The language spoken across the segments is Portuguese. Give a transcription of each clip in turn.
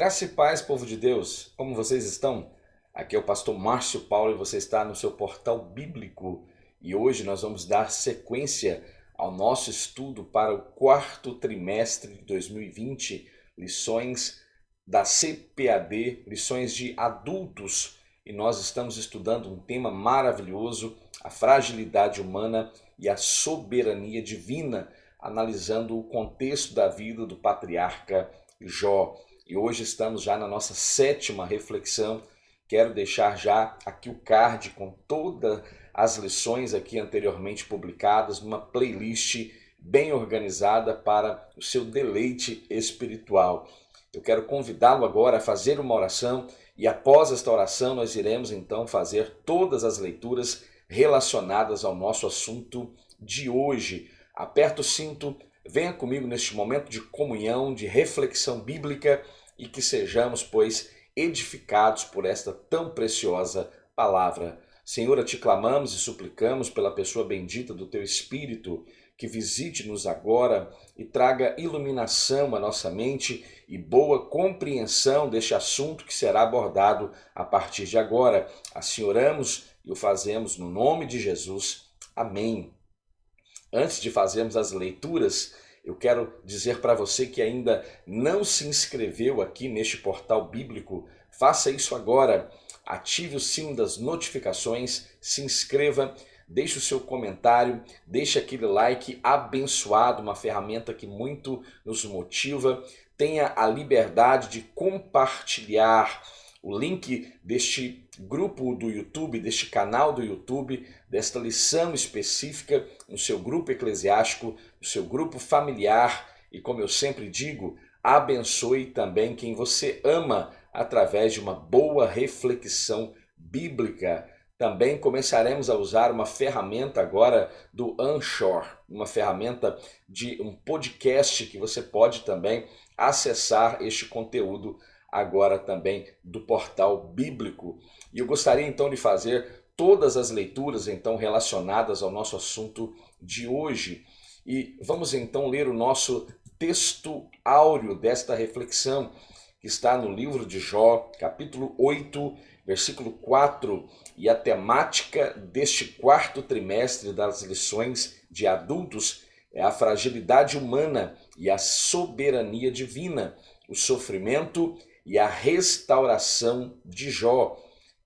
Graça e paz, povo de Deus, como vocês estão? Aqui é o pastor Márcio Paulo e você está no seu portal bíblico. E hoje nós vamos dar sequência ao nosso estudo para o quarto trimestre de 2020, lições da CPAD, lições de adultos. E nós estamos estudando um tema maravilhoso, a fragilidade humana e a soberania divina, analisando o contexto da vida do patriarca Jó. E hoje estamos já na nossa sétima reflexão. Quero deixar já aqui o card com todas as lições aqui anteriormente publicadas, numa playlist bem organizada para o seu deleite espiritual. Eu quero convidá-lo agora a fazer uma oração e após esta oração nós iremos então fazer todas as leituras relacionadas ao nosso assunto de hoje. Aperta o cinto, venha comigo neste momento de comunhão, de reflexão bíblica e que sejamos, pois, edificados por esta tão preciosa palavra. Senhor, te clamamos e suplicamos pela pessoa bendita do teu Espírito, que visite-nos agora e traga iluminação à nossa mente e boa compreensão deste assunto que será abordado a partir de agora. Assim oramos e o fazemos no nome de Jesus. Amém. Antes de fazermos as leituras, eu quero dizer para você que ainda não se inscreveu aqui neste portal bíblico, faça isso agora. Ative o sino das notificações, se inscreva, deixe o seu comentário, deixe aquele like abençoado, uma ferramenta que muito nos motiva. Tenha a liberdade de compartilhar o link deste grupo do YouTube, deste canal do YouTube, desta lição específica no seu grupo eclesiástico, no seu grupo familiar e, como eu sempre digo, abençoe também quem você ama através de uma boa reflexão bíblica. Também começaremos a usar uma ferramenta agora do Anchor, uma ferramenta de um podcast que você pode também acessar este conteúdo agora também do portal bíblico. E eu gostaria então de fazer todas as leituras então relacionadas ao nosso assunto de hoje. E vamos então ler o nosso texto áureo desta reflexão, que está no livro de Jó, capítulo 8, versículo 4, e a temática deste quarto trimestre das lições de adultos é a fragilidade humana e a soberania divina, o sofrimento e a restauração de Jó.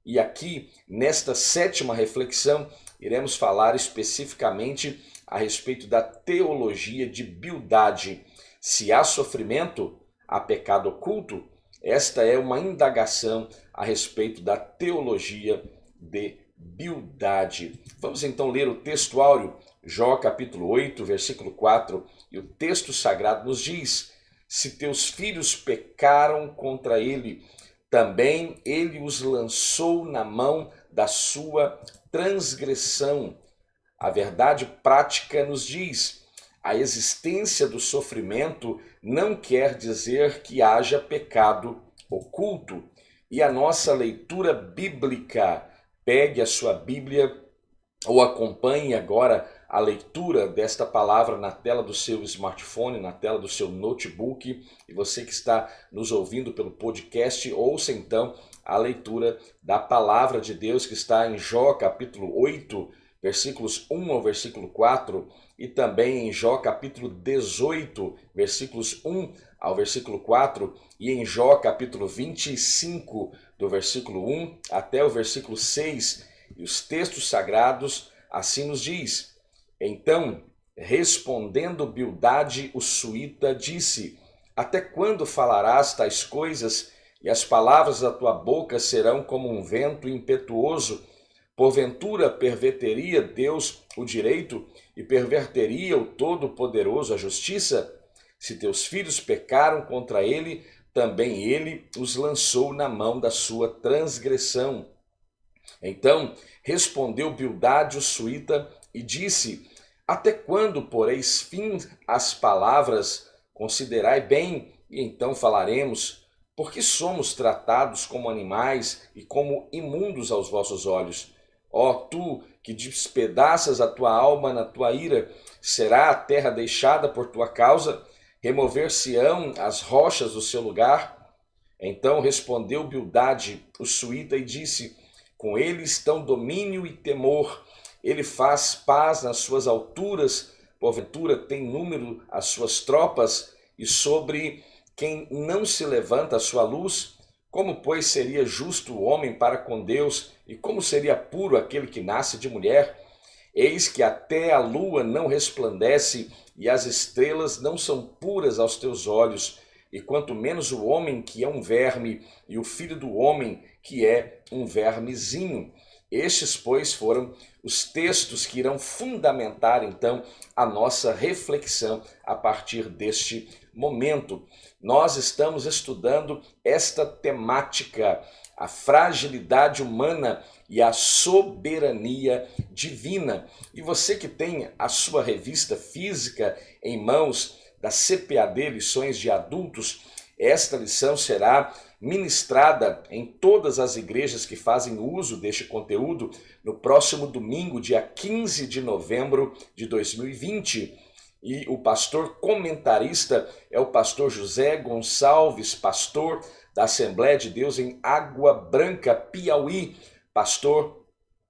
E aqui, nesta sétima reflexão, iremos falar especificamente a respeito da teologia de Bildade. Se há sofrimento, há pecado oculto? Esta é uma indagação a respeito da teologia de Bildade. Vamos então ler o texto áureo, Jó capítulo 8, versículo 4, e o texto sagrado nos diz: se teus filhos pecaram contra ele, também ele os lançou na mão da sua transgressão. A verdade prática nos diz: a existência do sofrimento não quer dizer que haja pecado oculto. E a nossa leitura bíblica, pegue a sua Bíblia ou acompanhe agora a leitura desta palavra na tela do seu smartphone, na tela do seu notebook, e você que está nos ouvindo pelo podcast, ouça então a leitura da palavra de Deus que está em Jó capítulo 8, versículos 1 ao versículo 4, e também em Jó capítulo 18, versículos 1 ao versículo 4, e em Jó capítulo 25, do versículo 1 até o versículo 6, e os textos sagrados assim nos diz: então, respondendo Bildade o suíta, disse: até quando falarás tais coisas, e as palavras da tua boca serão como um vento impetuoso? Porventura perverteria Deus o direito e perverteria o Todo-Poderoso a justiça? Se teus filhos pecaram contra ele, também ele os lançou na mão da sua transgressão. Então respondeu Bildade o suíta e disse: até quando poreis fim às palavras? Considerai bem, e então falaremos. Porque somos tratados como animais e como imundos aos vossos olhos? Ó tu, que despedaças a tua alma na tua ira, será a terra deixada por tua causa? Remover-se-ão as rochas do seu lugar? Então respondeu Bildade, o suíta, e disse: com ele estão domínio e temor. Ele faz paz nas suas alturas, porventura tem número as suas tropas, e sobre quem não se levanta a sua luz? Como, pois, seria justo o homem para com Deus, e como seria puro aquele que nasce de mulher? Eis que até a lua não resplandece, e as estrelas não são puras aos teus olhos, e quanto menos o homem, que é um verme, e o filho do homem, que é um vermezinho. Estes, pois, foram os textos que irão fundamentar, então, a nossa reflexão a partir deste momento. Nós estamos estudando esta temática, a fragilidade humana e a soberania divina. E você que tem a sua revista física em mãos, da CPAD Lições de Adultos, esta lição será ministrada em todas as igrejas que fazem uso deste conteúdo no próximo domingo, dia 15 de novembro de 2020. E o pastor comentarista é o pastor José Gonçalves, pastor da Assembleia de Deus em Água Branca, Piauí, pastor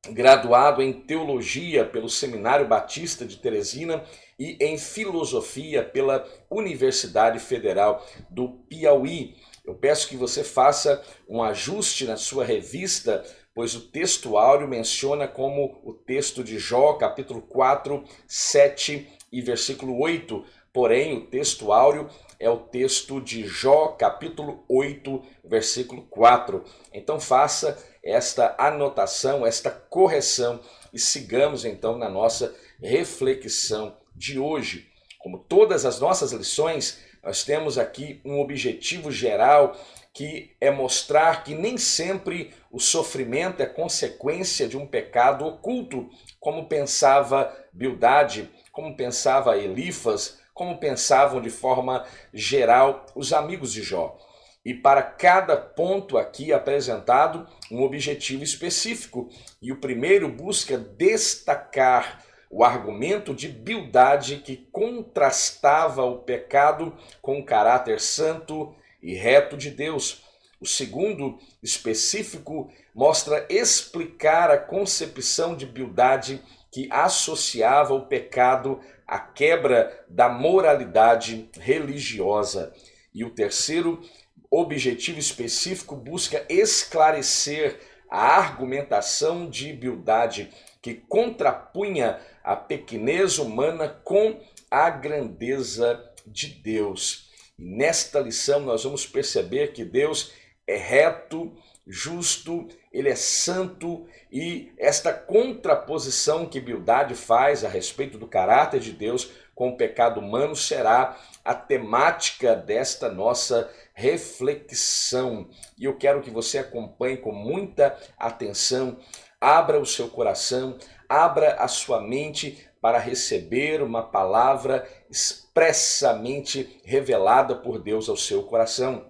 graduado em Teologia pelo Seminário Batista de Teresina e em Filosofia pela Universidade Federal do Piauí. Eu peço que você faça um ajuste na sua revista, pois o texto áureo menciona como o texto de Jó, capítulo 4, 7 e versículo 8. Porém, o texto áureo é o texto de Jó, capítulo 8, versículo 4. Então faça esta anotação, esta correção e sigamos então na nossa reflexão de hoje. Como todas as nossas lições, nós temos aqui um objetivo geral que é mostrar que nem sempre o sofrimento é consequência de um pecado oculto, como pensava Bildade, como pensava Elifas, como pensavam de forma geral os amigos de Jó. E para cada ponto aqui apresentado, um objetivo específico. E o primeiro busca destacar o argumento de Bildade que contrastava o pecado com o caráter santo e reto de Deus. O segundo, específico, mostra explicar a concepção de Bildade que associava o pecado à quebra da moralidade religiosa. E o terceiro, objetivo específico, busca esclarecer a argumentação de Bildade que contrapunha a pequenez humana com a grandeza de Deus. E nesta lição nós vamos perceber que Deus é reto, justo, ele é santo, e esta contraposição que Bildade faz a respeito do caráter de Deus com o pecado humano será a temática desta nossa reflexão. E eu quero que você acompanhe com muita atenção, abra o seu coração, abra a sua mente para receber uma palavra expressamente revelada por Deus ao seu coração.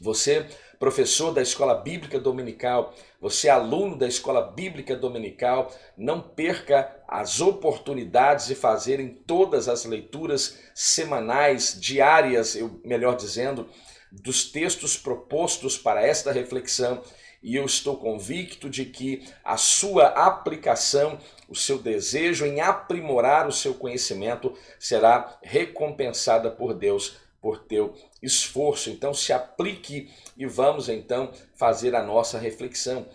Você, professor da Escola Bíblica Dominical, você, aluno da Escola Bíblica Dominical, não perca as oportunidades de fazerem todas as leituras semanais, diárias, melhor dizendo, dos textos propostos para esta reflexão. E eu estou convicto de que a sua aplicação, o seu desejo em aprimorar o seu conhecimento será recompensada por Deus por teu esforço. Então se aplique e vamos então fazer a nossa reflexão.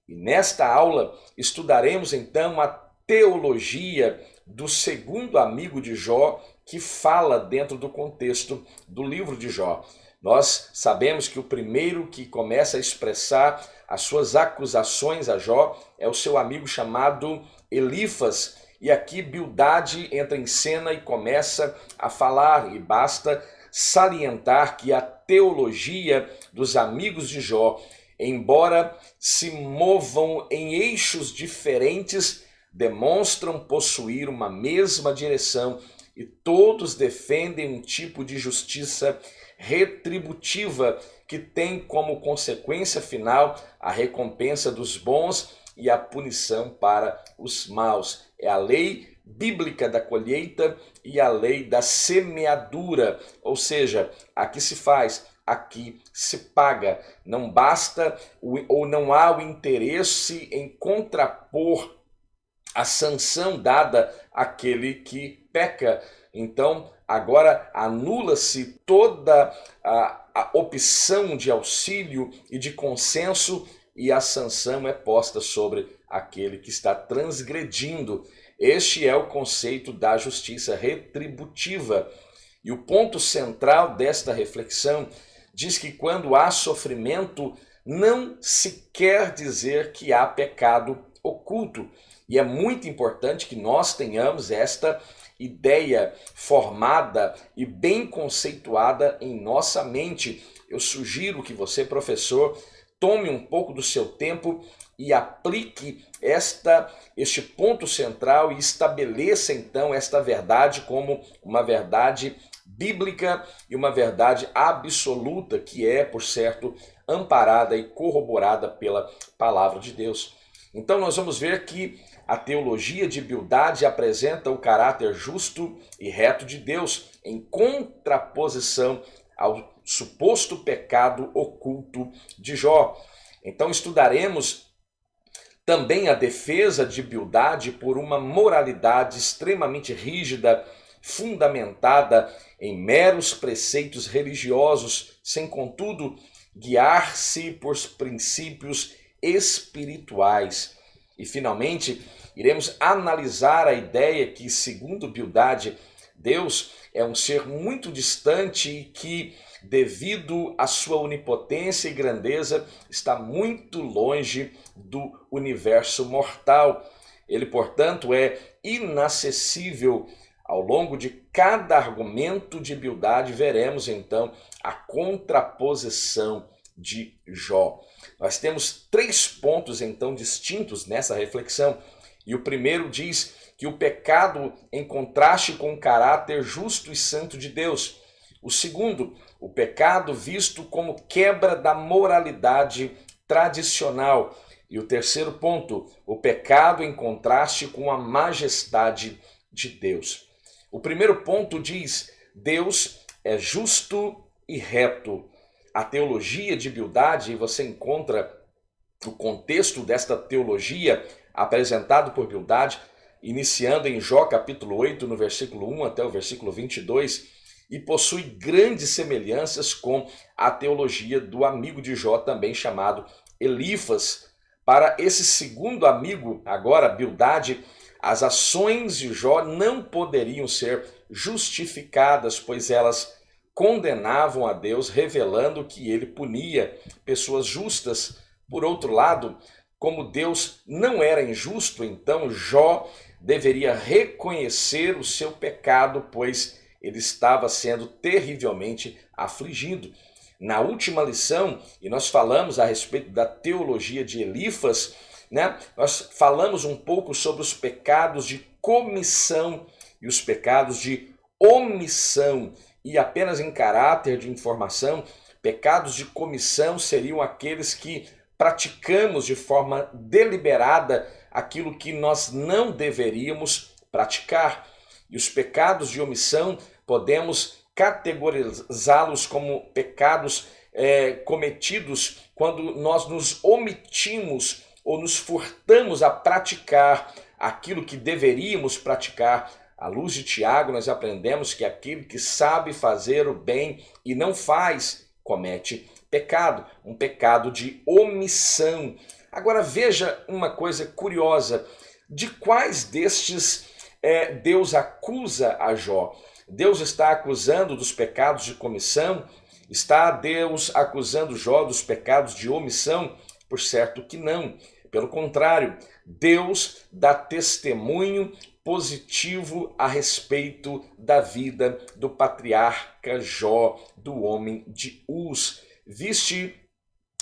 E nesta aula estudaremos então a teologia do segundo amigo de Jó, que fala dentro do contexto do livro de Jó. Nós sabemos que o primeiro que começa a expressar as suas acusações a Jó é o seu amigo chamado Elifas. E aqui Bildade entra em cena e começa a falar, e basta salientar que a teologia dos amigos de Jó, embora se movam em eixos diferentes, demonstram possuir uma mesma direção e todos defendem um tipo de justiça retributiva que tem como consequência final a recompensa dos bons e a punição para os maus. É a lei bíblica da colheita e a lei da semeadura, ou seja, aqui se faz aqui se paga. Não basta ou não há o interesse em contrapor a sanção dada àquele que peca. Então, agora anula-se toda a opção de auxílio e de consenso e a sanção é posta sobre aquele que está transgredindo. Este é o conceito da justiça retributiva. E o ponto central desta reflexão diz que quando há sofrimento, não se quer dizer que há pecado oculto. E é muito importante que nós tenhamos esta ideia formada e bem conceituada em nossa mente. Eu sugiro que você, professor, tome um pouco do seu tempo e aplique este ponto central e estabeleça então esta verdade como uma verdade bíblica e uma verdade absoluta que é, por certo, amparada e corroborada pela palavra de Deus. Então nós vamos ver que a teologia de Bildade apresenta o caráter justo e reto de Deus em contraposição ao suposto pecado oculto de Jó. Então estudaremos também a defesa de Bildade por uma moralidade extremamente rígida, fundamentada em meros preceitos religiosos, sem contudo guiar-se por princípios espirituais. E finalmente, iremos analisar a ideia que, segundo Bildade, Deus é um ser muito distante e que, devido à sua onipotência e grandeza, está muito longe do universo mortal. Ele, portanto, é inacessível. Ao longo de cada argumento de Bildade, veremos então a contraposição de Jó. Nós temos 3 pontos então distintos nessa reflexão. E o primeiro diz que o pecado em contraste com o caráter justo e santo de Deus. O segundo, o pecado visto como quebra da moralidade tradicional. E o terceiro ponto, o pecado em contraste com a majestade de Deus. O primeiro ponto diz: Deus é justo e reto. A teologia de Bildade, você encontra o contexto desta teologia apresentado por Bildade, iniciando em Jó capítulo 8, no versículo 1 até o versículo 22, e possui grandes semelhanças com a teologia do amigo de Jó, também chamado Elifas. Para esse segundo amigo, agora Bildade, as ações de Jó não poderiam ser justificadas, pois elas condenavam a Deus, revelando que ele punia pessoas justas. Por outro lado, como Deus não era injusto, então Jó deveria reconhecer o seu pecado, pois ele estava sendo terrivelmente afligido. Na última lição, e nós falamos a respeito da teologia de Elifas, nós falamos um pouco sobre os pecados de comissão e os pecados de omissão. E apenas em caráter de informação, pecados de comissão seriam aqueles que praticamos de forma deliberada aquilo que nós não deveríamos praticar. E os pecados de omissão podemos categorizá-los como pecados cometidos quando nós nos omitimos ou nos furtamos a praticar aquilo que deveríamos praticar. À luz de Tiago, nós aprendemos que aquele que sabe fazer o bem e não faz, comete pecado, um pecado de omissão. Agora veja uma coisa curiosa, de quais destes Deus acusa a Jó? Deus está acusando dos pecados de comissão? Está Deus acusando Jó dos pecados de omissão? Por certo que não. Pelo contrário, Deus dá testemunho positivo a respeito da vida do patriarca Jó, do homem de Uz. Viste,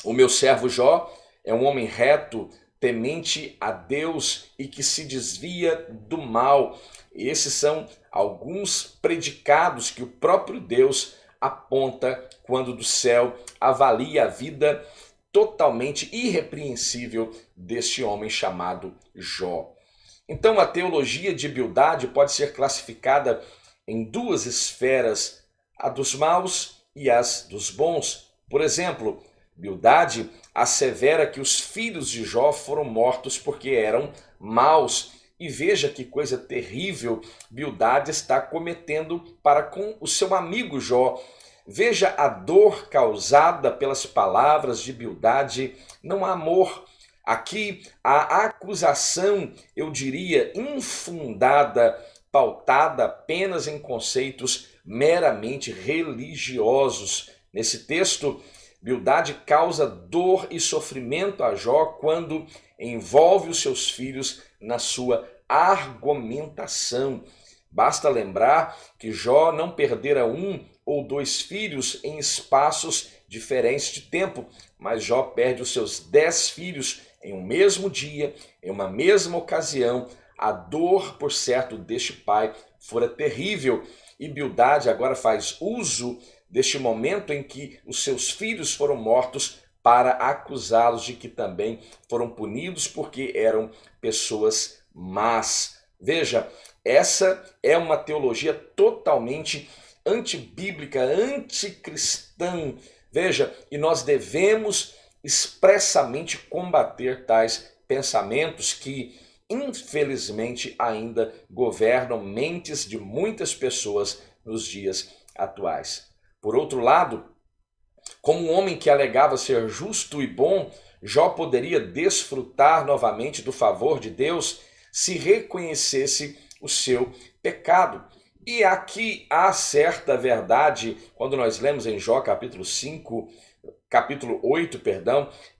o meu servo Jó é um homem reto, temente a Deus e que se desvia do mal. Esses são alguns predicados que o próprio Deus aponta quando do céu avalia a vida totalmente irrepreensível deste homem chamado Jó. Então a teologia de Bildade pode ser classificada em 2 esferas, a dos maus e as dos bons. Por exemplo, Bildade assevera que os filhos de Jó foram mortos porque eram maus. E veja que coisa terrível Bildade está cometendo para com o seu amigo Jó. Veja a dor causada pelas palavras de Bildade. Não há amor. Aqui a acusação, eu diria, infundada, pautada apenas em conceitos meramente religiosos. Nesse texto, Bildade causa dor e sofrimento a Jó quando envolve os seus filhos na sua argumentação. Basta lembrar que Jó não perdera um ou dois filhos em espaços diferentes de tempo, mas Jó perde os seus 10 filhos em um mesmo dia, em uma mesma ocasião. A dor, por certo, deste pai fora terrível, e Bildade agora faz uso deste momento em que os seus filhos foram mortos para acusá-los de que também foram punidos porque eram pessoas más. Veja, essa é uma teologia totalmente antibíblica, anticristã. Veja, e nós devemos expressamente combater tais pensamentos que, infelizmente, ainda governam mentes de muitas pessoas nos dias atuais. Por outro lado, como um homem que alegava ser justo e bom, Jó poderia desfrutar novamente do favor de Deus se reconhecesse o seu pecado. E aqui há certa verdade, quando nós lemos em Jó capítulo 8,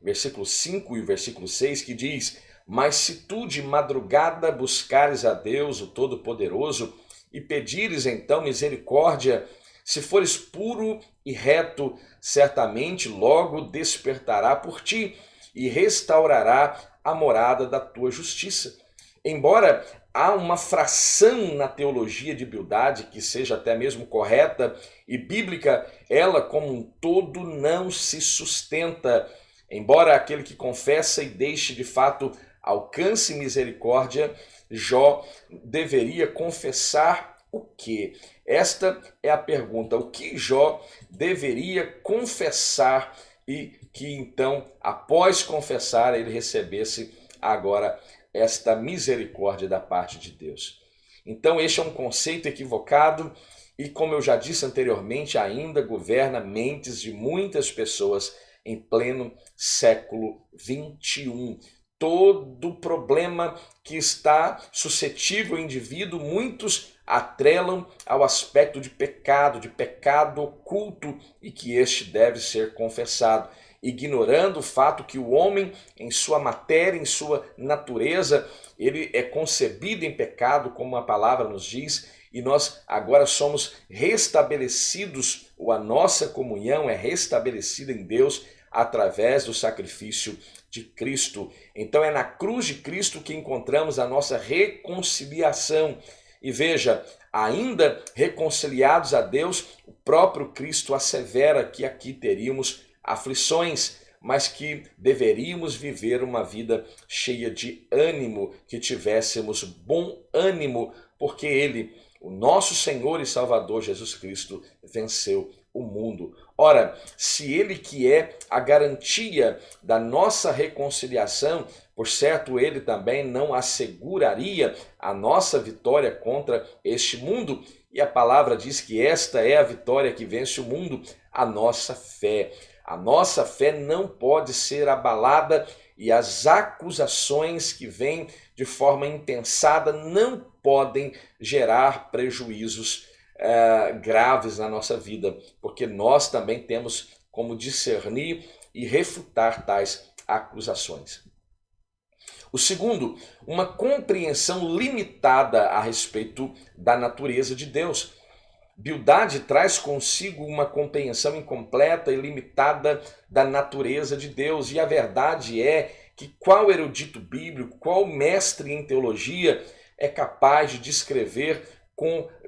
versículo 5 e versículo 6, que diz: mas se tu de madrugada buscares a Deus, o Todo-Poderoso, e pedires então misericórdia, se fores puro e reto, certamente logo despertará por ti e restaurará a morada da tua justiça. Embora há uma fração na teologia de Bildade que seja até mesmo correta e bíblica, ela como um todo não se sustenta. Embora aquele que confessa e deixe de fato alcance misericórdia, Jó deveria confessar o quê? Esta é a pergunta. O que Jó deveria confessar e que então, após confessar, ele recebesse agora esta misericórdia da parte de Deus? Então, este é um conceito equivocado e, como eu já disse anteriormente, ainda governa mentes de muitas pessoas em pleno século XXI. Todo problema que está suscetível ao indivíduo, muitos atrelam ao aspecto de pecado oculto, e que este deve ser confessado, ignorando o fato que o homem, em sua matéria, em sua natureza, ele é concebido em pecado, como a palavra nos diz, e nós agora somos restabelecidos, ou a nossa comunhão é restabelecida em Deus através do sacrifício de Cristo. Então é na cruz de Cristo que encontramos a nossa reconciliação. E veja, ainda reconciliados a Deus, o próprio Cristo assevera que aqui teríamos aflições, mas que deveríamos viver uma vida cheia de ânimo, que tivéssemos bom ânimo, porque Ele, o nosso Senhor e Salvador Jesus Cristo, venceu o mundo. Ora, se Ele que é a garantia da nossa reconciliação, por certo, Ele também não asseguraria a nossa vitória contra este mundo. E a palavra diz que esta é a vitória que vence o mundo, a nossa fé. A nossa fé não pode ser abalada e as acusações que vêm de forma impensada não podem gerar prejuízos graves na nossa vida, porque nós também temos como discernir e refutar tais acusações. O segundo, uma compreensão limitada a respeito da natureza de Deus. Bildade traz consigo uma compreensão incompleta e limitada da natureza de Deus, e a verdade é que qual erudito bíblico, qual mestre em teologia é capaz de descrever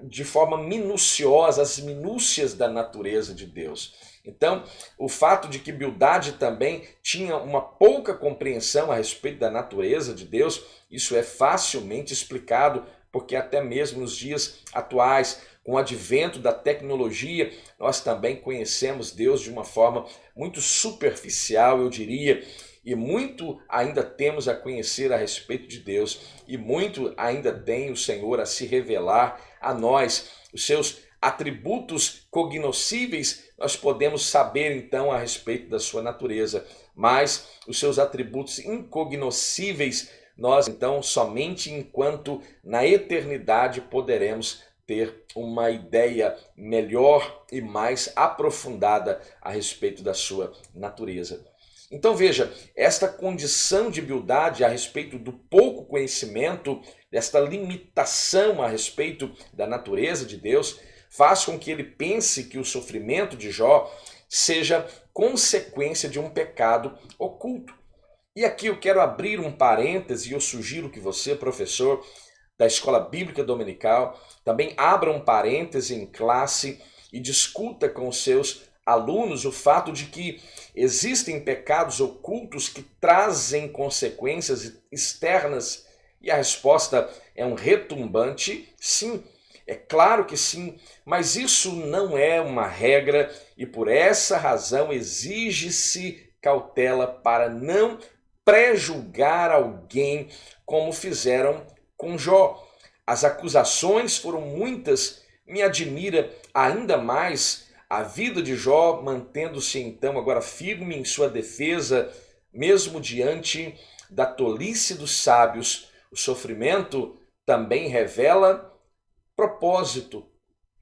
de forma minuciosa as minúcias da natureza de Deus? Então, o fato de que Bildade também tinha uma pouca compreensão a respeito da natureza de Deus, isso é facilmente explicado, porque até mesmo nos dias atuais, com o advento da tecnologia, nós também conhecemos Deus de uma forma muito superficial, eu diria, e muito ainda temos a conhecer a respeito de Deus, e muito ainda tem o Senhor a se revelar a nós. Os seus atributos cognoscíveis nós podemos saber então a respeito da sua natureza, mas os seus atributos incognoscíveis nós então somente enquanto na eternidade poderemos ter uma ideia melhor e mais aprofundada a respeito da sua natureza. Então veja, esta condição de humildade a respeito do pouco conhecimento, desta limitação a respeito da natureza de Deus, faz com que ele pense que o sofrimento de Jó seja consequência de um pecado oculto. E aqui eu quero abrir um parêntese e eu sugiro que você, professor da Escola Bíblica Dominical, também abra um parêntese em classe e discuta com os seus alunos o fato de que existem pecados ocultos que trazem consequências externas. E a resposta é um retumbante sim. É claro que sim, mas isso não é uma regra e por essa razão exige-se cautela para não prejulgar alguém como fizeram com Jó. As acusações foram muitas, me admira ainda mais a vida de Jó, mantendo-se então agora firme em sua defesa, mesmo diante da tolice dos sábios. O sofrimento também revela propósito.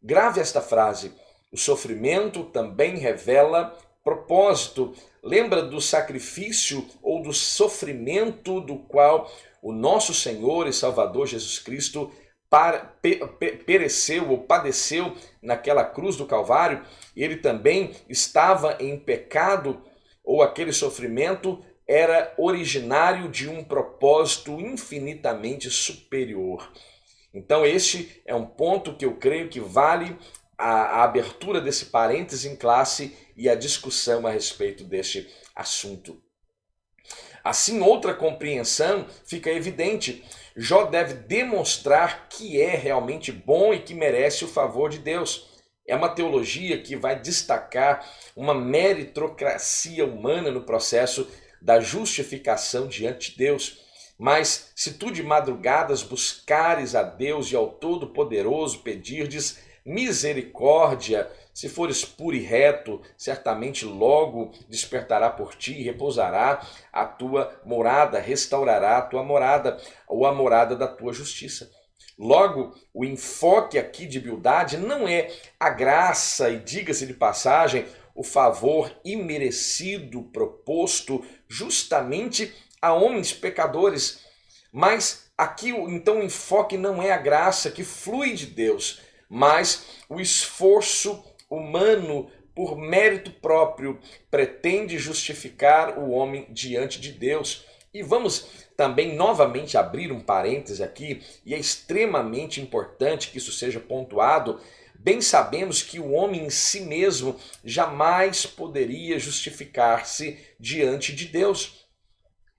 Grave esta frase. O sofrimento também revela propósito. Lembra do sacrifício ou do sofrimento do qual o nosso Senhor e Salvador Jesus Cristo pereceu ou padeceu naquela cruz do Calvário? Ele também estava em pecado, ou aquele sofrimento era originário de um propósito infinitamente superior. Então este é um ponto que eu creio que vale a abertura desse parêntese em classe e a discussão a respeito deste assunto. Assim, outra compreensão fica evidente. Jó deve demonstrar que é realmente bom e que merece o favor de Deus. É uma teologia que vai destacar uma meritocracia humana no processo da justificação diante de Deus. Mas se tu de madrugadas buscares a Deus e ao Todo-Poderoso pedirdes misericórdia, se fores puro e reto, certamente logo despertará por ti e repousará a tua morada, restaurará a tua morada ou a morada da tua justiça. Logo, o enfoque aqui de humildade não é a graça e, diga-se de passagem, o favor imerecido proposto justamente a homens pecadores. Mas aqui então o enfoque não é a graça que flui de Deus, mas o esforço humano por mérito próprio pretende justificar o homem diante de Deus. E vamos também novamente abrir um parêntese aqui, e é extremamente importante que isso seja pontuado. Bem sabemos que o homem em si mesmo jamais poderia justificar-se diante de Deus.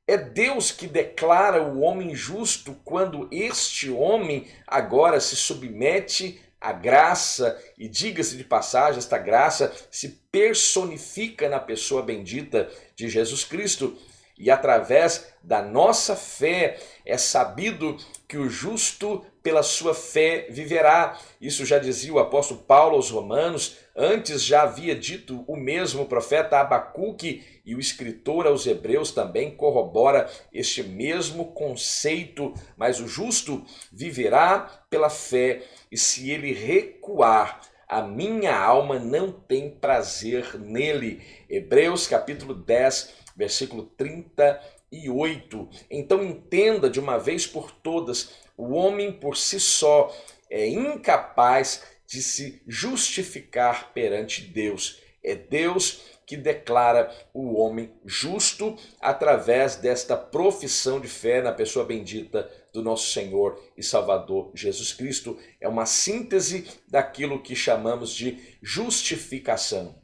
É Deus que declara o homem justo quando este homem agora se submete à graça, e diga-se de passagem, esta graça se personifica na pessoa bendita de Jesus Cristo. E através da nossa fé é sabido que o justo pela sua fé viverá. Isso já dizia o apóstolo Paulo aos Romanos, antes já havia dito o mesmo profeta Abacuque, e o escritor aos Hebreus também corrobora este mesmo conceito. Mas o justo viverá pela fé, e se ele recuar, a minha alma não tem prazer nele. Hebreus capítulo 10, versículo 38. Então entenda de uma vez por todas, o homem por si só é incapaz de se justificar perante Deus. É Deus que declara o homem justo através desta profissão de fé na pessoa bendita do nosso Senhor e Salvador Jesus Cristo. É uma síntese daquilo que chamamos de justificação.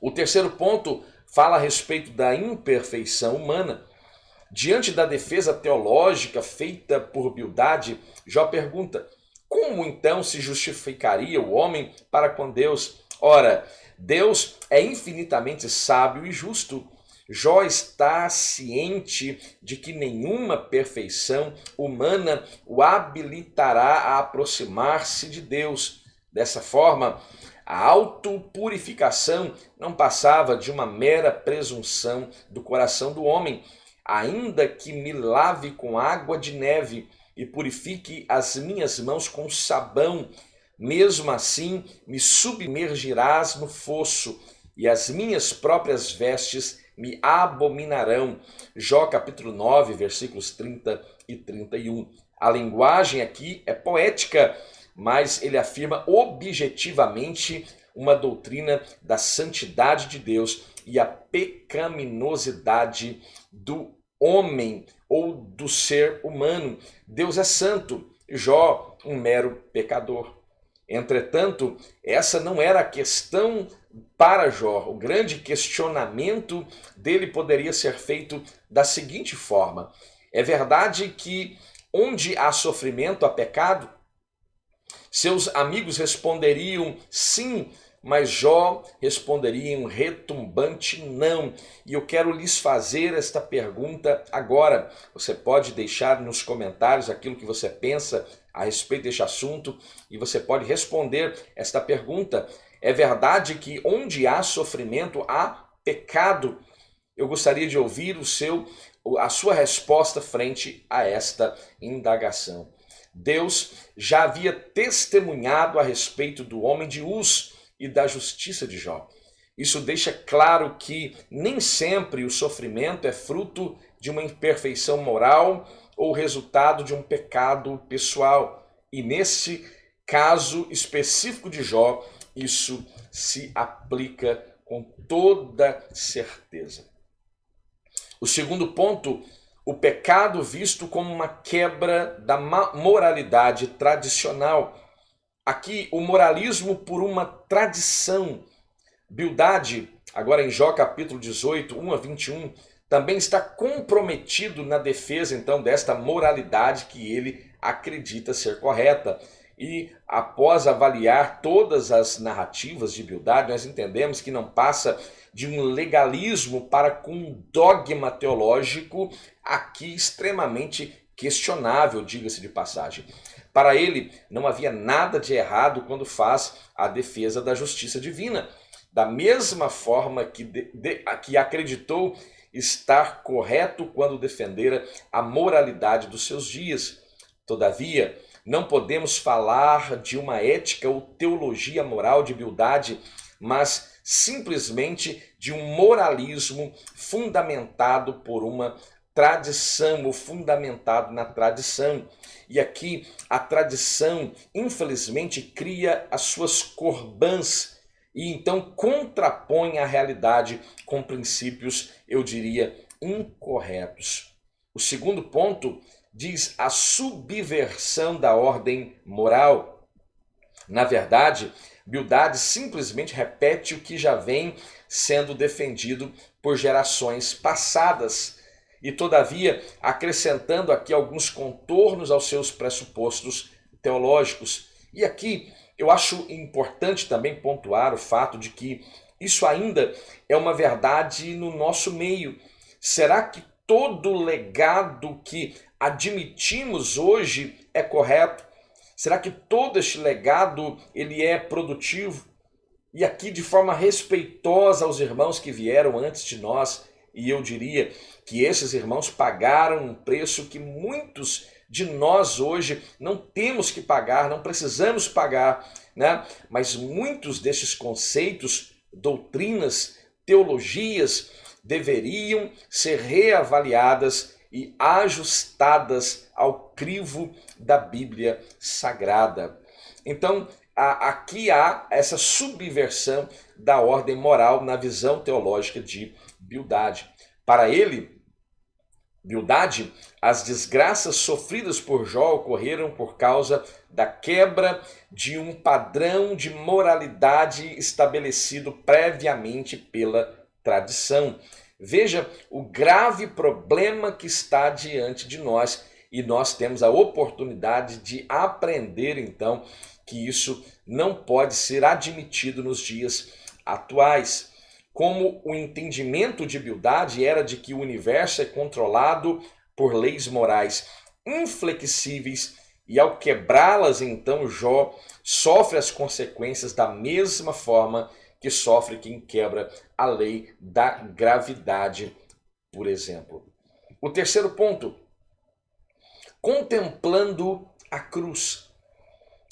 O terceiro ponto fala a respeito da imperfeição humana. Diante da defesa teológica feita por Bildade, Jó pergunta: Como então se justificaria o homem para com Deus? Ora, Deus é infinitamente sábio e justo. Jó está ciente de que nenhuma perfeição humana o habilitará a aproximar-se de Deus. Dessa forma, a autopurificação não passava de uma mera presunção do coração do homem, ainda que me lave com água de neve e purifique as minhas mãos com sabão, mesmo assim me submergirás no fosso, e as minhas próprias vestes me abominarão. Jó capítulo 9, versículos 30 e 31. A linguagem aqui é poética, mas ele afirma objetivamente uma doutrina da santidade de Deus e a pecaminosidade do homem ou do ser humano. Deus é santo, Jó um mero pecador. Entretanto, essa não era a questão para Jó. O grande questionamento dele poderia ser feito da seguinte forma: é verdade que onde há sofrimento há pecado? Seus amigos responderiam sim, mas Jó responderia um retumbante não. E eu quero lhes fazer esta pergunta agora. Você pode deixar nos comentários aquilo que você pensa a respeito deste assunto e você pode responder esta pergunta. É verdade que onde há sofrimento há pecado? Eu gostaria de ouvir a sua resposta frente a esta indagação. Deus já havia testemunhado a respeito do homem de Uz e da justiça de Jó. Isso deixa claro que nem sempre o sofrimento é fruto de uma imperfeição moral ou resultado de um pecado pessoal. E nesse caso específico de Jó, isso se aplica com toda certeza. O segundo ponto, o pecado visto como uma quebra da moralidade tradicional. Aqui, o moralismo por uma tradição. Bildade, agora em Jó capítulo 18, 1 a 21, também está comprometido na defesa então desta moralidade que ele acredita ser correta. E após avaliar todas as narrativas de Bildade, nós entendemos que não passa de um legalismo para com um dogma teológico aqui extremamente questionável, diga-se de passagem. Para ele, não havia nada de errado quando faz a defesa da justiça divina, da mesma forma que acreditou estar correto quando defendera a moralidade dos seus dias. Todavia, não podemos falar de uma ética ou teologia moral de Bildade, mas simplesmente de um moralismo fundamentado por uma tradição ou fundamentado na tradição. E aqui a tradição, infelizmente, cria as suas corbãs e então contrapõe a realidade com princípios, eu diria, incorretos. O segundo ponto diz a subversão da ordem moral. Na verdade, Bildade simplesmente repete o que já vem sendo defendido por gerações passadas e, todavia, acrescentando aqui alguns contornos aos seus pressupostos teológicos. E aqui eu acho importante também pontuar o fato de que isso ainda é uma verdade no nosso meio. Será que todo legado que admitimos hoje é correto? Será que todo este legado ele é produtivo? E aqui de forma respeitosa aos irmãos que vieram antes de nós, e eu diria que esses irmãos pagaram um preço que muitos de nós hoje não temos que pagar, não precisamos pagar, né? Mas muitos destes conceitos, doutrinas, teologias deveriam ser reavaliadas e ajustadas ao crivo da Bíblia Sagrada. Então, aqui há essa subversão da ordem moral na visão teológica de Bildade. Para ele, Bildade, as desgraças sofridas por Jó ocorreram por causa da quebra de um padrão de moralidade estabelecido previamente pela tradição. Veja o grave problema que está diante de nós e nós temos a oportunidade de aprender então que isso não pode ser admitido nos dias atuais. Como o entendimento de Bildade era de que o universo é controlado por leis morais inflexíveis, e ao quebrá-las, então Jó sofre as consequências da mesma forma que sofre quem quebra a lei da gravidade, por exemplo. O terceiro ponto, contemplando a cruz.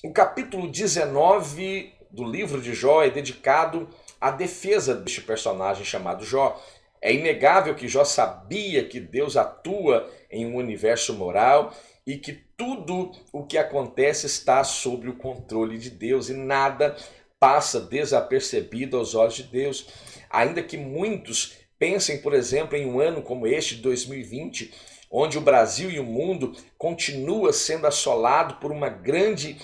O capítulo 19 do livro de Jó é dedicado à defesa deste personagem chamado Jó. É inegável que Jó sabia que Deus atua em um universo moral e que tudo o que acontece está sob o controle de Deus e nada passa desapercebido aos olhos de Deus. Ainda que muitos pensem, por exemplo, em um ano como este, 2020, onde o Brasil e o mundo continua sendo assolado por uma grande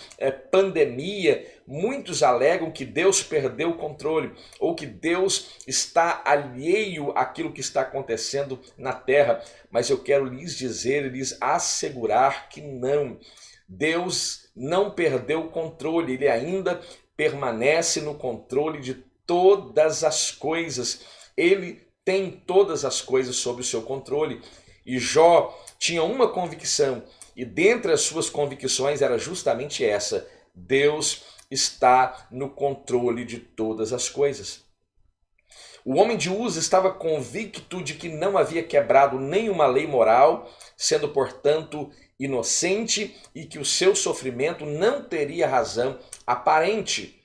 pandemia, muitos alegam que Deus perdeu o controle ou que Deus está alheio àquilo que está acontecendo na terra. Mas eu quero lhes dizer, lhes assegurar que não. Deus não perdeu o controle, ele ainda permanece no controle de todas as coisas. Ele tem todas as coisas sob o seu controle. E Jó tinha uma convicção, e dentre as suas convicções era justamente essa: Deus está no controle de todas as coisas. O homem de Uz estava convicto de que não havia quebrado nenhuma lei moral, sendo, portanto, inocente e que o seu sofrimento não teria razão aparente.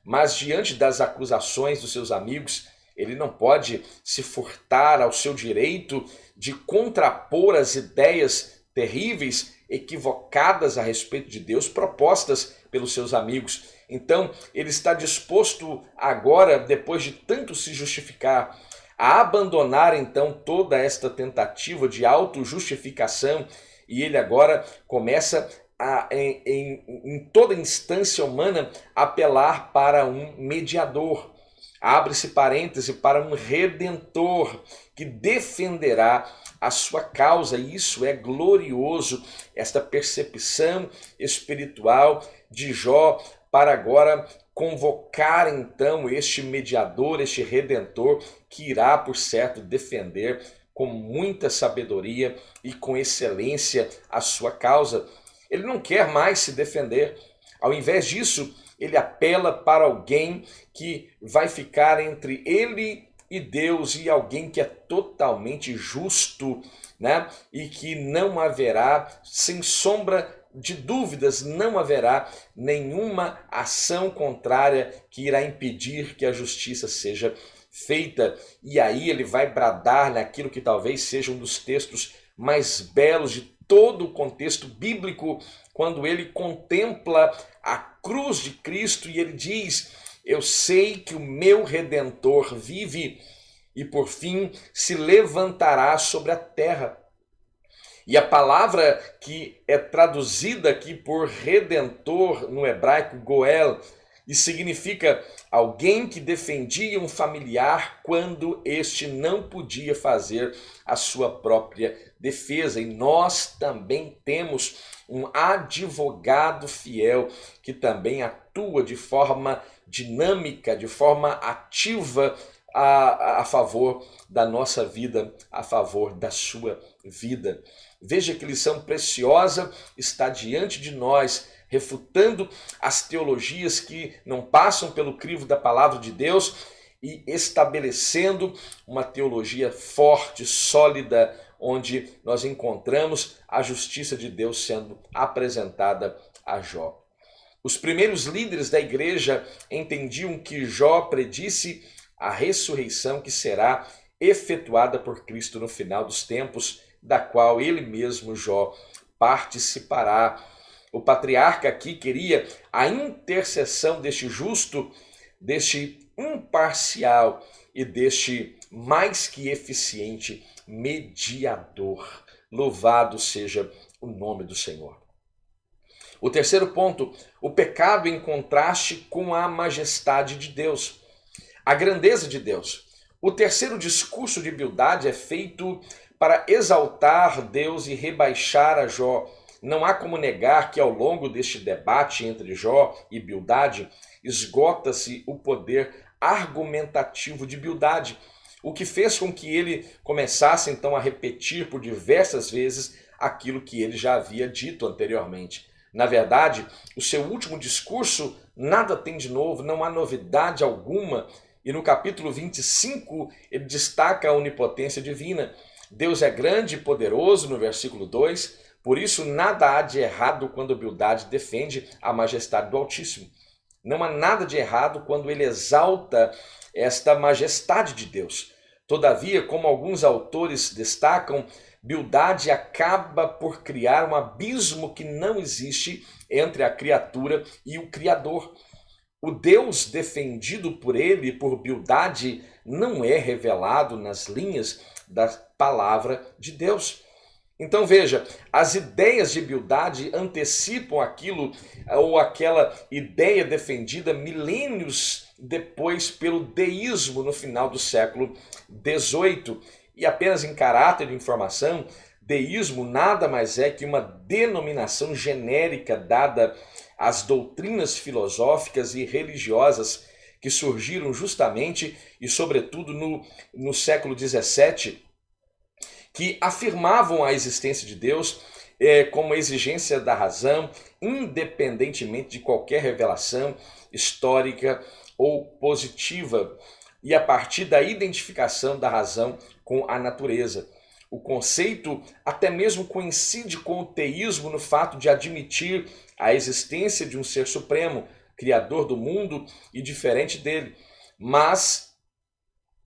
Mas diante das acusações dos seus amigos, ele não pode se furtar ao seu direito de contrapor as ideias terríveis, equivocadas a respeito de Deus, propostas pelos seus amigos. Então, ele está disposto agora, depois de tanto se justificar, a abandonar então toda esta tentativa de autojustificação, e ele agora começa em toda instância humana, apelar para um mediador. Abre-se parêntese, para um redentor que defenderá a sua causa. E isso é glorioso, esta percepção espiritual de Jó, para agora convocar então este mediador, este redentor, que irá, por certo, defender com muita sabedoria e com excelência a sua causa. Ele não quer mais se defender. Ao invés disso, ele apela para alguém que vai ficar entre ele e Deus, e alguém que é totalmente justo, né? E que não haverá, sem sombra de dúvidas, não haverá nenhuma ação contrária que irá impedir que a justiça seja feita. E aí ele vai bradar naquilo que talvez seja um dos textos mais belos de todo o contexto bíblico, quando ele contempla a cruz de Cristo e ele diz: eu sei que o meu Redentor vive e por fim se levantará sobre a terra. E a palavra que é traduzida aqui por redentor no hebraico, goel, e significa alguém que defendia um familiar quando este não podia fazer a sua própria defesa. E nós também temos um advogado fiel que também atua de forma dinâmica, de forma ativa a favor da nossa vida, a favor da sua vida. Veja que lição preciosa está diante de nós, refutando as teologias que não passam pelo crivo da palavra de Deus e estabelecendo uma teologia forte, sólida, onde nós encontramos a justiça de Deus sendo apresentada a Jó. Os primeiros líderes da igreja entendiam que Jó predisse a ressurreição que será efetuada por Cristo no final dos tempos, da qual ele mesmo, Jó, participará. O patriarca aqui queria a intercessão deste justo, deste imparcial e deste mais que eficiente mediador. Louvado seja o nome do Senhor. O terceiro ponto, o pecado em contraste com a majestade de Deus, a grandeza de Deus. O terceiro discurso de Bildade é feito para exaltar Deus e rebaixar a Jó. Não há como negar que ao longo deste debate entre Jó e Bildade, esgota-se o poder argumentativo de Bildade, o que fez com que ele começasse então a repetir por diversas vezes aquilo que ele já havia dito anteriormente. Na verdade, o seu último discurso nada tem de novo, não há novidade alguma. E no capítulo 25, ele destaca a onipotência divina. Deus é grande e poderoso, no versículo 2, por isso nada há de errado quando Bildade defende a majestade do Altíssimo. Não há nada de errado quando ele exalta esta majestade de Deus. Todavia, como alguns autores destacam, Bildade acaba por criar um abismo que não existe entre a criatura e o Criador. O Deus defendido por ele, por Bildade, não é revelado nas linhas da palavra de Deus. Então veja, as ideias de Bildade antecipam aquilo ou aquela ideia defendida milênios depois pelo deísmo no final do século XVIII. E apenas em caráter de informação, deísmo nada mais é que uma denominação genérica dada às doutrinas filosóficas e religiosas que surgiram justamente e sobretudo no século XVII, que afirmavam a existência de Deus como exigência da razão, independentemente de qualquer revelação histórica ou positiva, e a partir da identificação da razão com a natureza. O conceito até mesmo coincide com o teísmo no fato de admitir a existência de um ser supremo, criador do mundo e diferente dele, mas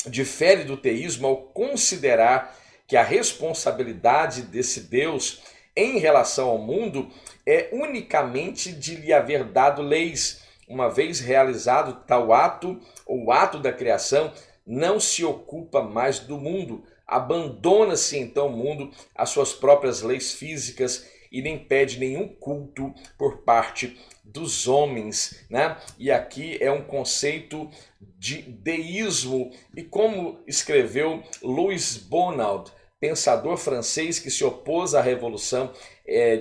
difere do teísmo ao considerar que a responsabilidade desse Deus em relação ao mundo é unicamente de lhe haver dado leis. Uma vez realizado tal ato, ou o ato da criação, não se ocupa mais do mundo, abandona-se então o mundo às suas próprias leis físicas e nem pede nenhum culto por parte dos homens, né? E aqui é um conceito de deísmo, e como escreveu Louis Bonald, pensador francês que se opôs à Revolução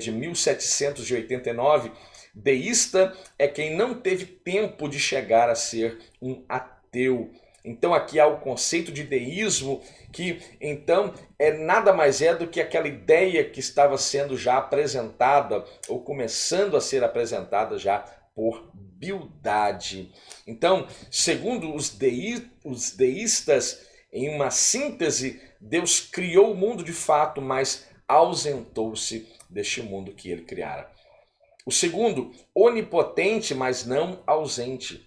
de 1789, deísta é quem não teve tempo de chegar a ser um ateu. Então aqui há o conceito de deísmo, que então nada mais é do que aquela ideia que estava sendo já apresentada, ou começando a ser apresentada já por Bildade. Então, segundo os deístas, em uma síntese, Deus criou o mundo de fato, mas ausentou-se deste mundo que ele criara. O segundo, onipotente, mas não ausente.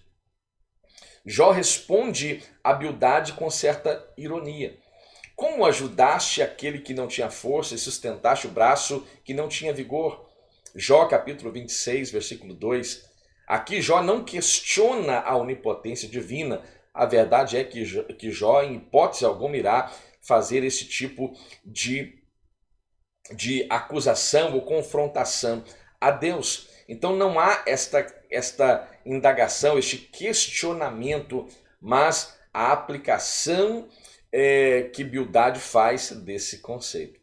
Jó responde a Bildade com certa ironia. Como ajudaste aquele que não tinha força e sustentaste o braço que não tinha vigor? Jó capítulo 26, versículo 2. Aqui Jó não questiona a onipotência divina. A verdade é que Jó, em hipótese alguma, irá fazer esse tipo de acusação ou confrontação a Deus. Então não há esta indagação, este questionamento, mas a aplicação que Bildade faz desse conceito.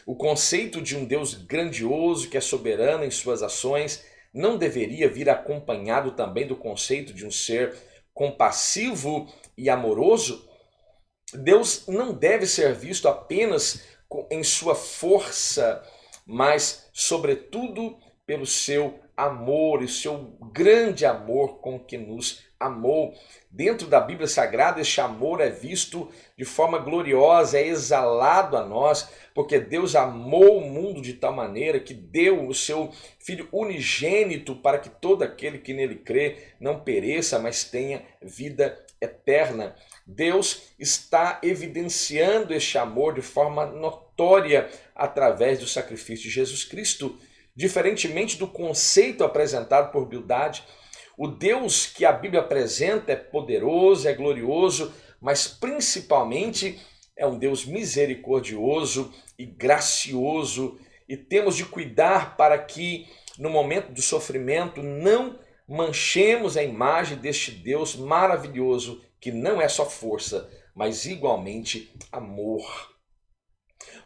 O conceito de um Deus grandioso que é soberano em suas ações não deveria vir acompanhado também do conceito de um ser compassivo e amoroso? Deus não deve ser visto apenas em sua força, mas sobretudo pelo seu amor e seu grande amor com que nos amou. Dentro da Bíblia Sagrada, este amor é visto de forma gloriosa, é exalado a nós, porque Deus amou o mundo de tal maneira que deu o seu Filho unigênito para que todo aquele que nele crê não pereça, mas tenha vida eterna. Deus está evidenciando este amor de forma notória através do sacrifício de Jesus Cristo. Diferentemente do conceito apresentado por Bildade, o Deus que a Bíblia apresenta é poderoso, é glorioso, mas principalmente é um Deus misericordioso e gracioso, e temos de cuidar para que no momento do sofrimento não manchemos a imagem deste Deus maravilhoso, que não é só força, mas igualmente amor.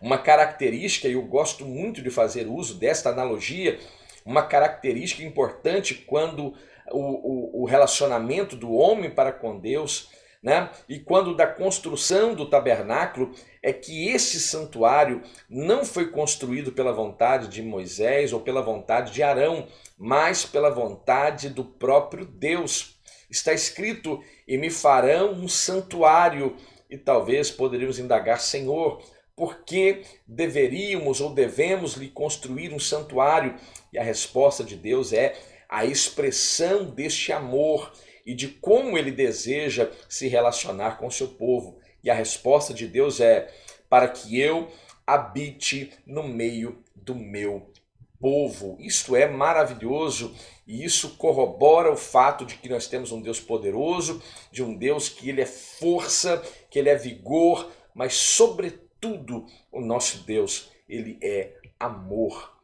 Uma característica, e eu gosto muito de fazer uso desta analogia, uma característica importante quando o relacionamento do homem para com Deus, né? E quando da construção do tabernáculo, é que esse santuário não foi construído pela vontade de Moisés ou pela vontade de Arão, mas pela vontade do próprio Deus. Está escrito: e me farão um santuário. E talvez poderíamos indagar: Senhor, por que deveríamos ou devemos lhe construir um santuário? E a resposta de Deus é a expressão deste amor e de como ele deseja se relacionar com o seu povo. E a resposta de Deus é: para que eu habite no meio do meu povo. Isto é maravilhoso e isso corrobora o fato de que nós temos um Deus poderoso, de um Deus que ele é força, que ele é vigor, mas sobretudo o nosso Deus, ele é amor.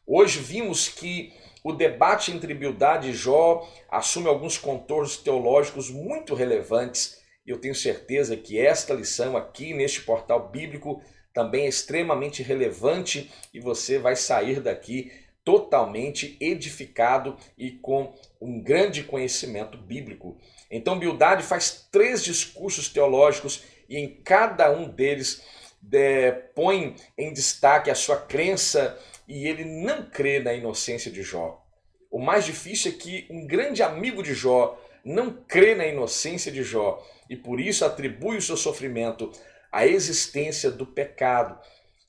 Hoje vimos que o debate entre Bildade e Jó assume alguns contornos teológicos muito relevantes e eu tenho certeza que esta lição aqui neste portal bíblico também é extremamente relevante e você vai sair daqui totalmente edificado e com um grande conhecimento bíblico. Então Bildade faz 3 discursos teológicos e em cada um deles põe em destaque a sua crença e ele não crê na inocência de Jó. O mais difícil é que um grande amigo de Jó não crê na inocência de Jó e por isso atribui o seu sofrimento à existência do pecado.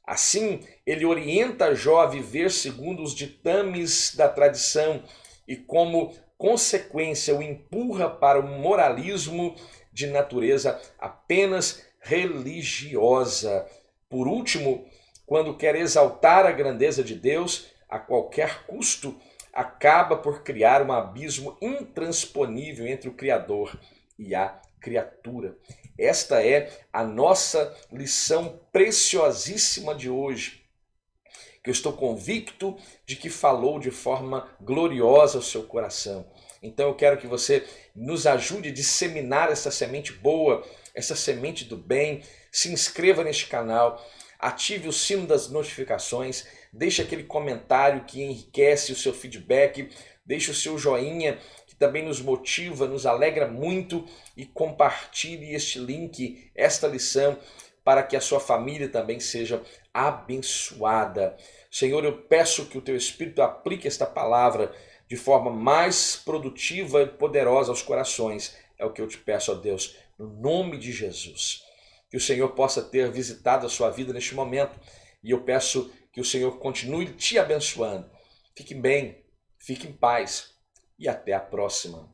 Assim, ele orienta Jó a viver segundo os ditames da tradição e, como consequência, o empurra para um moralismo de natureza apenas religiosa. Por último, quando quer exaltar a grandeza de Deus a qualquer custo, acaba por criar um abismo intransponível entre o Criador e a criatura. Esta é a nossa lição preciosíssima de hoje, que eu estou convicto de que falou de forma gloriosa ao seu coração. Então eu quero que você nos ajude a disseminar essa semente boa, essa semente do bem. Se inscreva neste canal, ative o sino das notificações, deixe aquele comentário que enriquece o seu feedback, deixe o seu joinha, que também nos motiva, nos alegra muito, e compartilhe este link, esta lição, para que a sua família também seja abençoada. Senhor, eu peço que o teu Espírito aplique esta palavra de forma mais produtiva e poderosa aos corações. É o que eu te peço, ó Deus, no nome de Jesus. Que o Senhor possa ter visitado a sua vida neste momento. E eu peço que o Senhor continue te abençoando. Fique bem, fique em paz e até a próxima.